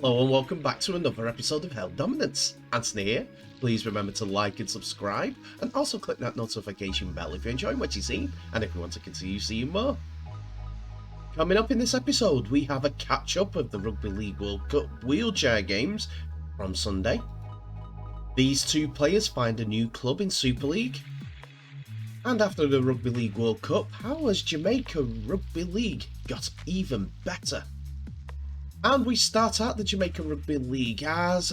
Hello and welcome back to another episode of Hell Dominance. Anthony here. Please remember to like and subscribe, and also click that notification bell if you're enjoying what you see and if you want to continue seeing more. Coming up in this episode, we have a catch-up of the Rugby League World Cup wheelchair games from Sunday. These two players find a new club in Super League. And after the Rugby League World Cup, how has Jamaica Rugby League got even better? And we start out the Jamaica Rugby League, as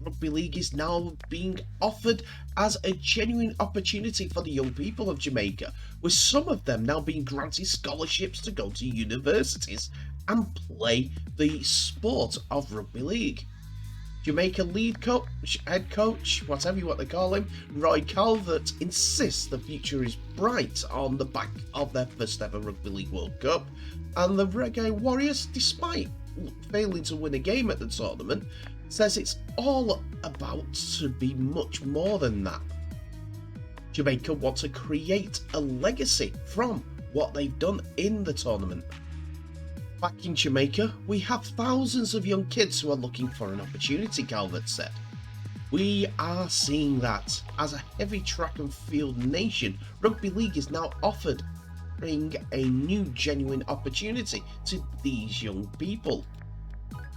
Rugby League is now being offered as a genuine opportunity for the young people of Jamaica, with some of them now being granted scholarships to go to universities and play the sport of Rugby League. Jamaica lead coach, head coach, whatever you want to call him, Roy Calvert, insists the future is bright on the back of their first ever Rugby League World Cup, and the Reggae Warriors, despite failing to win a game at the tournament, says it's all about to be much more than that. Jamaica want to create a legacy from what they've done in the tournament. Back in Jamaica, we have thousands of young kids who are looking for an opportunity, Calvert said. We are seeing that as a heavy track and field nation, Rugby League is now offering a new genuine opportunity to these young people.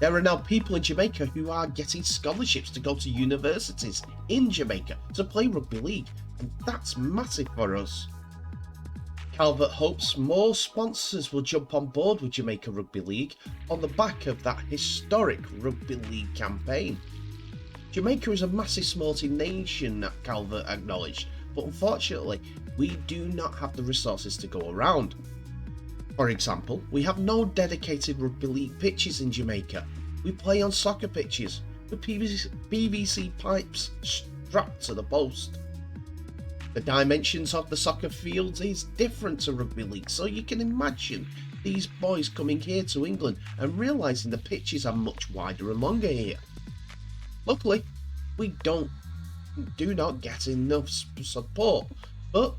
There are now people in Jamaica who are getting scholarships to go to universities in Jamaica to play Rugby League, and that's massive for us. Calvert hopes more sponsors will jump on board with Jamaica Rugby League on the back of that historic Rugby League campaign. Jamaica is a massive sporting nation, Calvert acknowledged, but unfortunately we do not have the resources to go around. For example, we have no dedicated Rugby League pitches in Jamaica. We play on soccer pitches with PVC pipes strapped to the post. The dimensions of the soccer fields is different to Rugby League, so you can imagine these boys coming here to England and realising the pitches are much wider and longer here. Luckily, we do not get enough support, but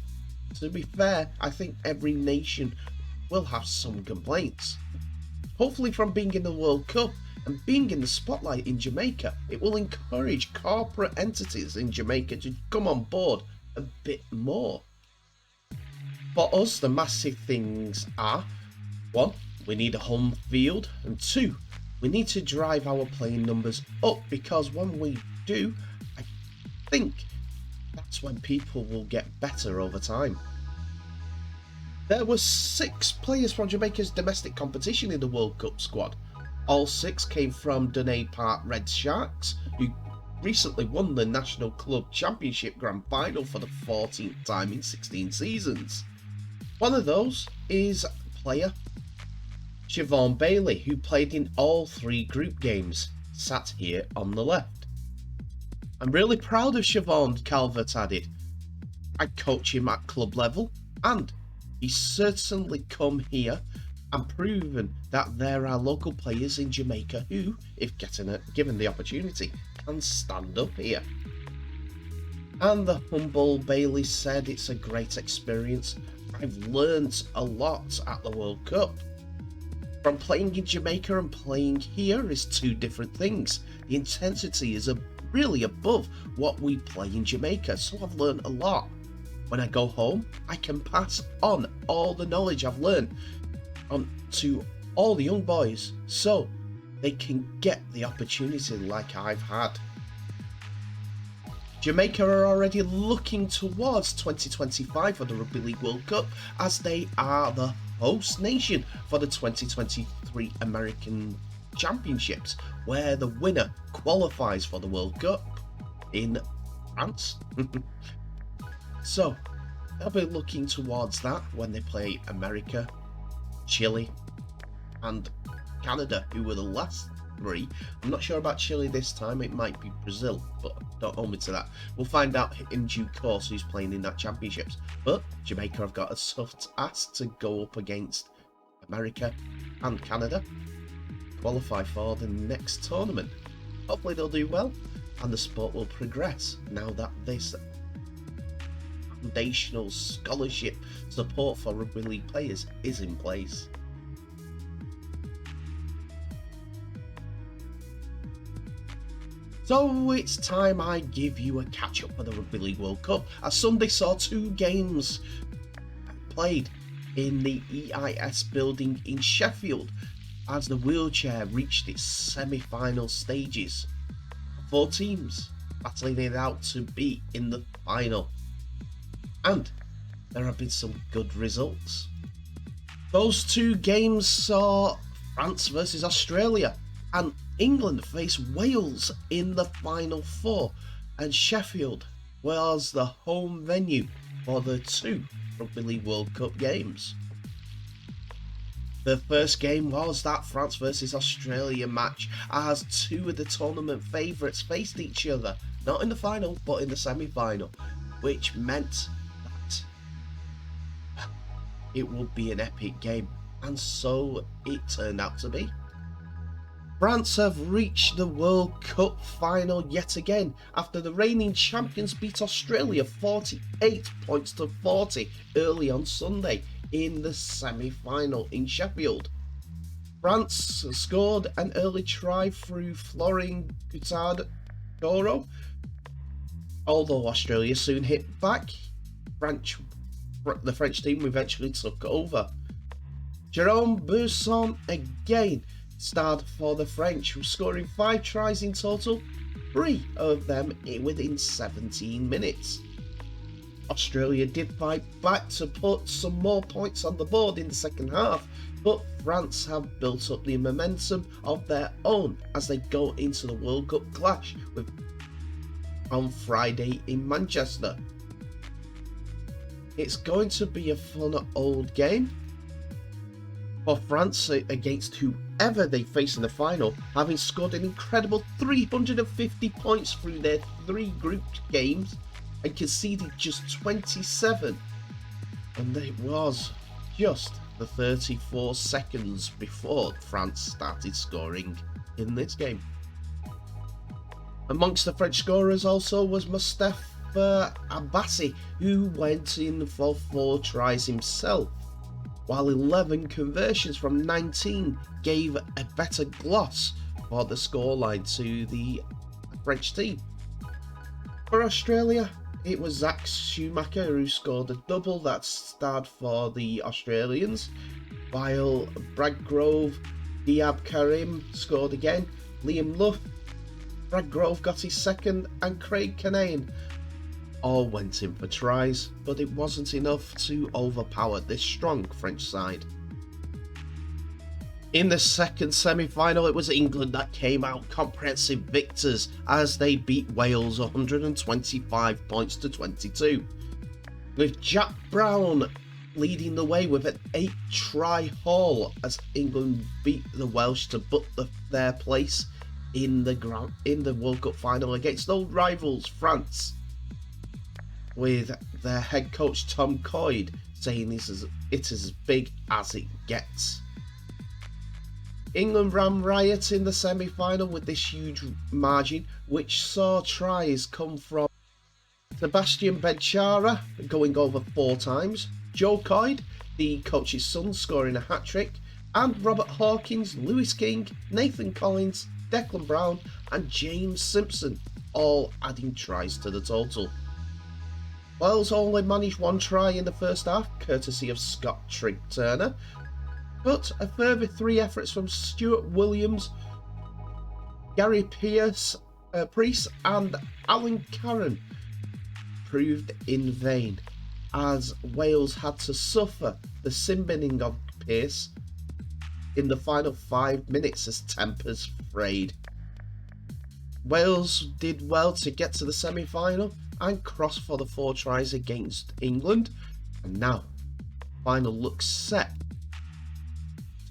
to be fair, I think every nation will have some complaints. Hopefully from being in the World Cup and being in the spotlight in Jamaica, it will encourage corporate entities in Jamaica to come on board a bit more. For us, the massive things are: 1, we need a home field, and 2, we need to drive our playing numbers up, because when we do, I think that's when people will get better over time. There were 6 players from Jamaica's domestic competition in the World Cup squad. All 6 came from Dunedin Park Red Sharks, who recently won the National Club Championship Grand Final for the 14th time in 16 seasons. One of those is player Siobhan Bailey, who played in all 3 group games, sat here on the left. I'm really proud of Siobhan, Calvert added. I coach him at club level, and he's certainly come here and proven that there are local players in Jamaica who, if given the opportunity, can stand up here. And the humble Bailey said, it's a great experience. I've learnt a lot at the World Cup. From playing in Jamaica and playing here is 2 different things. The intensity is really above what we play in Jamaica, so I've learnt a lot. When I go home, I can pass on all the knowledge I've learned to all the young boys, so they can get the opportunity like I've had. Jamaica are already looking towards 2025 for the Rugby League World Cup, as they are the host nation for the 2023 American Championships, where the winner qualifies for the World Cup in France. So they'll be looking towards that when they play America, Chile and Canada, who were the last 3. I'm not sure about Chile this time, it might be Brazil, but don't hold me to that. We'll find out in due course who's playing in that championships. But Jamaica have got a soft ass to go up against America and Canada, qualify for the next tournament. Hopefully they'll do well and the sport will progress now that this foundational scholarship support for rugby league players is in place. So it's time I give you a catch up for the Rugby League World Cup, as Sunday saw 2 games played in the EIS building in Sheffield as the wheelchair reached its semi-final stages. 4 teams battling it out to be in the final, and there have been some good results. Those 2 games saw France versus Australia, and England faced Wales in the final 4, and Sheffield was the home venue for the 2 Rugby League World Cup games. The first game was that France versus Australia match, as 2 of the tournament favourites faced each other, not in the final but in the semi-final, which meant that it would be an epic game, and so it turned out to be. France have reached the World Cup final yet again after the reigning champions beat Australia 48 points to 40 early on Sunday in the semi-final in Sheffield. France scored an early try through Florian Guttard-Doro, although Australia soon hit back. The French team eventually took over. Jerome Buisson again starred for the French, scoring 5 tries in total, 3 of them within 17 minutes. Australia did fight back to put some more points on the board in the second half, but France have built up the momentum of their own as they go into the World Cup clash on Friday in Manchester. It's going to be a fun old game for France against whoever they face in the final, having scored an incredible 350 points through their 3 group games and conceded just 27, and it was just the 34 seconds before France started scoring in this game. Amongst the French scorers also was Moustapha Abbasi, who went in for 4 tries himself, while 11 conversions from 19 gave a better gloss for the scoreline to the French team. For Australia, it was Zach Schumacher who scored a double that starred for the Australians, while Bradgrove Diab Karim scored again. Liam Luff, Bradgrove got his second, and Craig Canane all went in for tries, but it wasn't enough to overpower this strong French side. In the second semi-final, it was England that came out comprehensive victors as they beat Wales 125 points to 22, with Jack Brown leading the way with an 8-try haul as England beat the Welsh to book their place in the World Cup final against old rivals France, with their head coach Tom Coyd saying it is as big as it gets. England ran riot in the semi-final with this huge margin, which saw tries come from Sebastian Benchara going over 4 times, Joe Coyd, the coach's son, scoring a hat-trick, and Robert Hawkins, Lewis King, Nathan Collins, Declan Brown and James Simpson all adding tries to the total. Wales only managed 1 try in the first half, courtesy of Scott Trigg-Turner, but a further 3 efforts from Stuart Williams, Gary Priest and Alan Carron proved in vain, as Wales had to suffer the sin-binning of Pearce in the final 5 minutes as tempers frayed. Wales did well to get to the semi-final and cross for the 4 tries against England, and now final looks set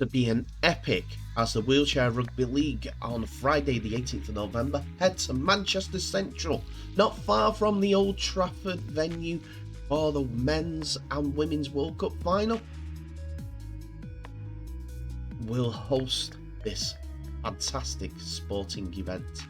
to be an epic as the Wheelchair Rugby League on Friday the 18th of November head to Manchester Central, not far from the Old Trafford venue for the Men's and Women's World Cup final. Will host this fantastic sporting event.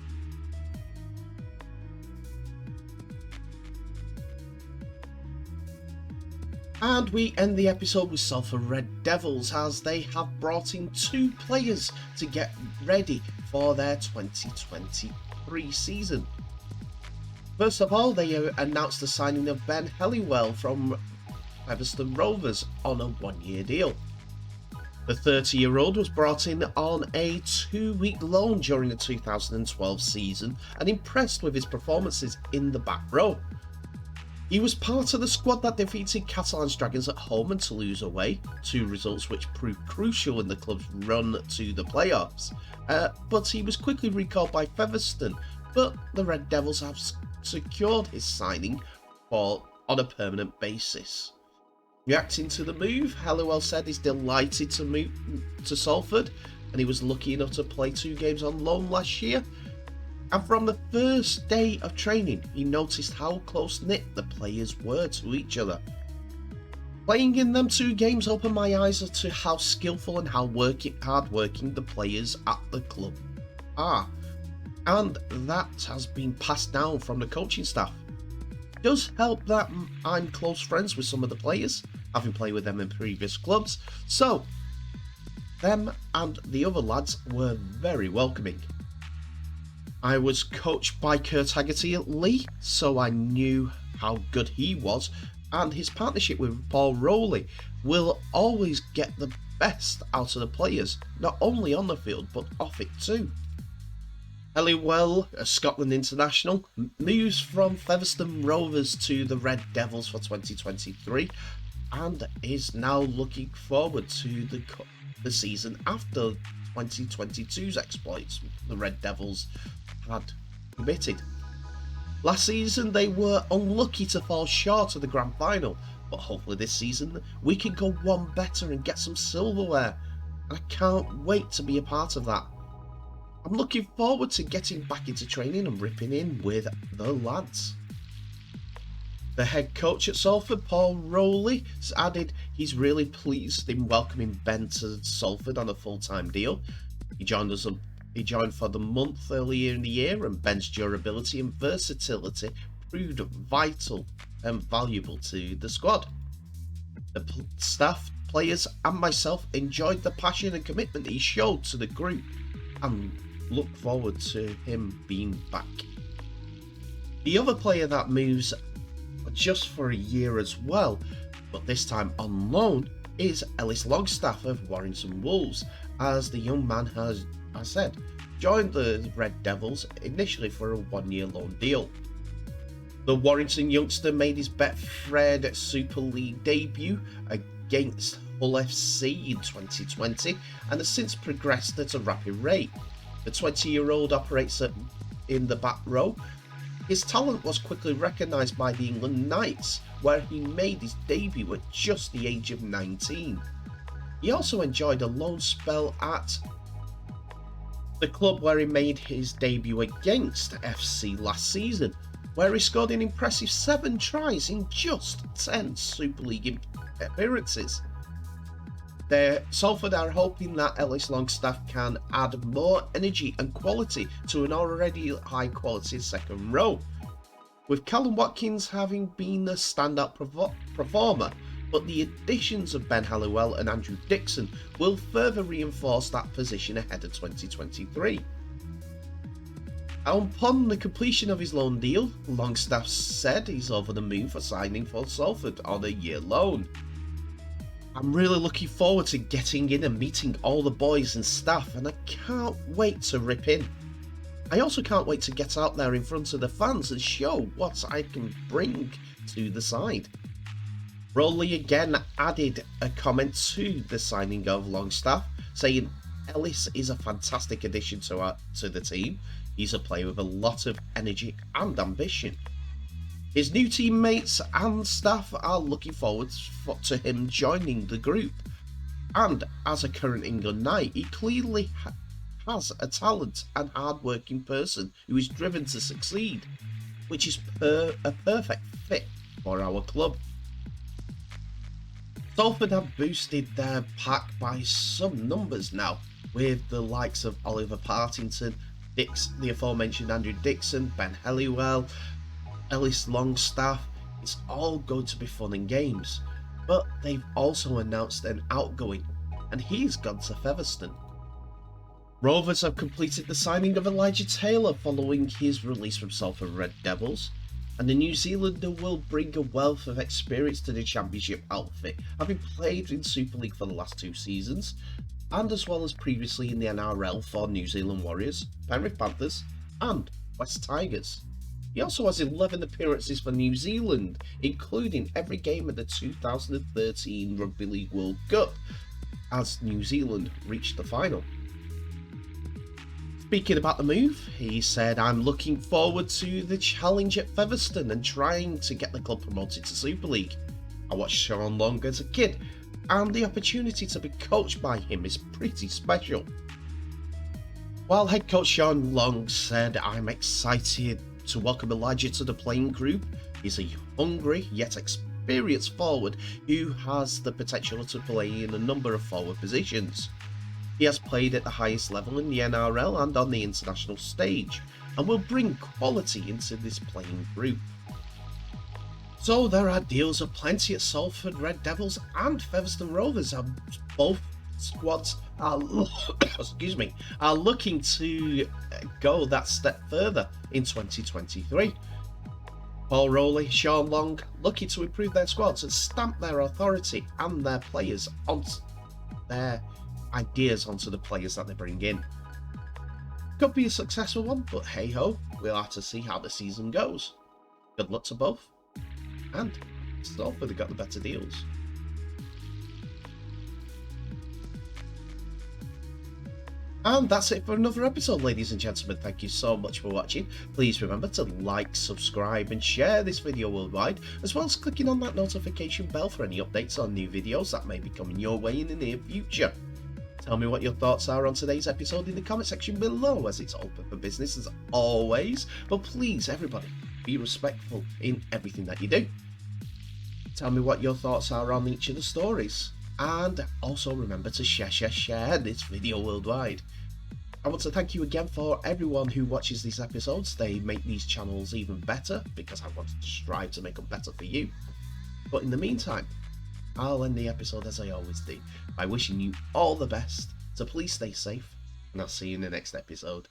And we end the episode with Salford Red Devils, as they have brought in 2 players to get ready for their 2023 season. First of all, they announced the signing of Ben Helliwell from Featherstone Rovers on a 1-year deal. The 30-year-old was brought in on a 2-week loan during the 2012 season and impressed with his performances in the back row. He was part of the squad that defeated Catalan's Dragons at home and Toulouse away, 2 results which proved crucial in the club's run to the playoffs. But he was quickly recalled by Featherstone, but the Red Devils have secured his signing on a permanent basis. Reacting to the move, Helliwell said he's delighted to move to Salford, and he was lucky enough to play 2 games on loan last year. And from the first day of training, he noticed how close-knit the players were to each other. Playing in them 2 games opened my eyes to how skillful and how hard-working the players at the club are. And that has been passed down from the coaching staff. It does help that I'm close friends with some of the players, having played with them in previous clubs, so them and the other lads were very welcoming. I was coached by Kurt Haggerty at Lee, so I knew how good he was, and his partnership with Paul Rowley will always get the best out of the players, not only on the field but off it too. Helliwell, a Scotland international, moves from Featherstone Rovers to the Red Devils for 2023 and is now looking forward to the season after 2022's exploits the Red Devils had committed. Last season they were unlucky to fall short of the grand final, but hopefully this season we can go one better and get some silverware. I can't wait to be a part of that. I'm looking forward to getting back into training and ripping in with the lads. The head coach at Salford, Paul Rowley, has added he's really pleased in welcoming Ben to Salford on a full-time deal. He joined for the month earlier in the year, and Ben's durability and versatility proved vital and valuable to the squad. The staff, players and myself enjoyed the passion and commitment he showed to the group and look forward to him being back. The other player that moves just for a year as well, but this time on loan, is Ellis Longstaff of Warrington Wolves, as the young man has, as I said, joined the Red Devils initially for a 1-year loan deal. The Warrington youngster made his Betfred Super League debut against Hull FC in 2020 and has since progressed at a rapid rate. The 20-year-old operates in the back row. His talent was quickly recognised by the England Knights, where he made his debut at just the age of 19. He also enjoyed a loan spell at the club where he made his debut against FC last season, where he scored an impressive 7 tries in just 10 Super League appearances. Salford are hoping that Ellis Longstaff can add more energy and quality to an already high quality second row, with Callum Watkins having been a standout performer, but the additions of Ben Helliwell and Andrew Dixon will further reinforce that position ahead of 2023. Upon the completion of his loan deal, Longstaff said he's over the moon for signing for Salford on a year loan. I'm really looking forward to getting in and meeting all the boys and staff, and I can't wait to rip in. I also can't wait to get out there in front of the fans and show what I can bring to the side. Rowley again added a comment to the signing of Longstaff, saying Ellis is a fantastic addition to the team. He's a player with a lot of energy and ambition. His new teammates and staff are looking forward to him joining the group. And as a current England Knight, he clearly has a talent and hard-working person who is driven to succeed, which is a perfect fit for our club. Salford have boosted their pack by some numbers now, with the likes of Oliver Partington, the aforementioned Andrew Dixon, Ben Helliwell, Ellis Longstaff. It's all going to be fun and games. but they've also announced an outgoing, and he's gone to Featherstone. Rovers have completed the signing of Elijah Taylor following his release from Salford Red Devils, and the New Zealander will bring a wealth of experience to the Championship outfit, having played in Super League for the last 2 seasons, and as well as previously in the NRL for New Zealand Warriors, Penrith Panthers, and West Tigers. He also has 11 appearances for New Zealand, including every game of the 2013 Rugby League World Cup, as New Zealand reached the final. Speaking about the move, he said, "I'm looking forward to the challenge at Featherstone and trying to get the club promoted to Super League. I watched Sean Long as a kid, and the opportunity to be coached by him is pretty special." While head coach Sean Long said, "I'm excited to welcome Elijah to the playing group. He's a hungry yet experienced forward who has the potential to play in a number of forward positions. He has played at the highest level in the NRL and on the international stage, and will bring quality into this playing group." So there are deals aplenty at Salford Red Devils and Featherstone Rovers, and both squads are are looking to go that step further in 2023. Paul Rowley, Sean Long, looking to improve their squads and stamp their authority and their players onto their ideas onto the players that they bring in. Could be a successful one, but hey ho, we'll have to see how the season goes. Good luck to both, and Salford have got the better deals. And that's it for another episode, ladies and gentlemen. Thank you so much for watching. Please remember to like, subscribe and share this video worldwide, as well as clicking on that notification bell for any updates on new videos that may be coming your way in the near future. Tell me what your thoughts are on today's episode in the comment section below, as it's open for business as always. But please, everybody, be respectful in everything that you do. Tell me what your thoughts are on each of the stories. And also remember to share this video worldwide. I want to thank you again for everyone who watches these episodes. They make these channels even better, because I want to strive to make them better for you. But in the meantime, I'll end the episode as I always do, by wishing you all the best, so please stay safe, and I'll see you in the next episode.